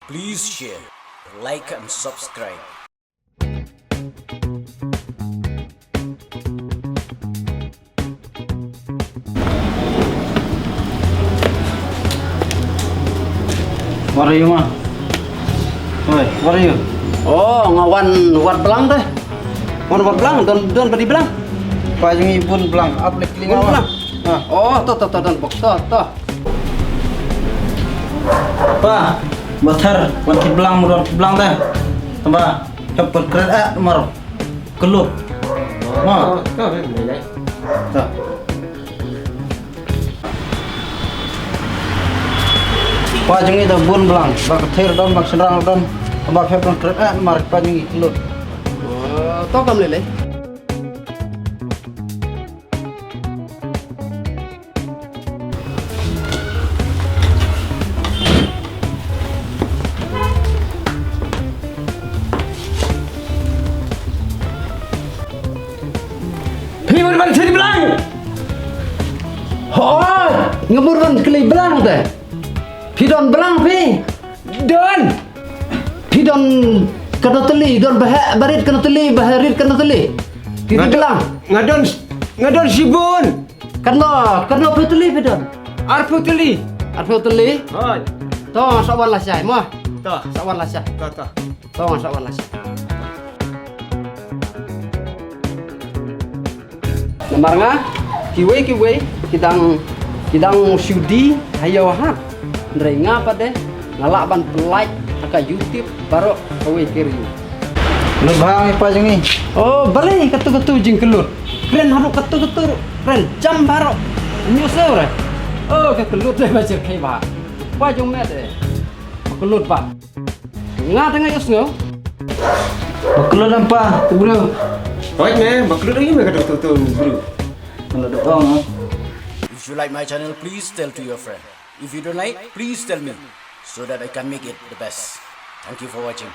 Please share, like and subscribe. What are you, ma? Oi, what are you? Oh, ngawan wat belang teh. Ngawan wat belang, don beri belang. Pajangi pun belang, aplik Bun linga belang. Ah. Oh, to don bok to. Pa, bathar, wanti belang muror belang teh. Tamba, cepet keret mar. Kelut. Ma, ta. Pajangi dah bun belang, bak ther don bak senrang don. Tamba cepet keret mar pajangi kelut. Oh, to kam lele. Pimur ban sini belang. Oh, ngebur ban keli belang teh. Pidon belang pi. Don. Pidon kena teli, don barit kena teli, barit kena teli. Pidon belang. Ngadon sibun. Kena puteli pidon. Arpu teli. Arfu teli. Hai. Tong sawan lah syai mah. Tah, Sawan lah syai. tah. Tong sawan lah syai. Lembar nga, kiwe kidang sudi hayo hat. Ndrenga pada ngalak ban like aka YouTube baru kawe kiri. Kelut bang pajangi. Oh, balik ketu jing kelut. Keren harus ketu. Keren jam baru. Nyusul re. Oh, ke kelut deh baca kai ba. Wah jong net deh. Kelut pak. Nga tengah yus ngau. Kelut apa? Tu bro. Baik ne, baklu lagi mereka tu bro. Kalau doang. If you like my channel, please tell to your friend. If you don't like, please tell me so that I can make it the best. Thank you for watching.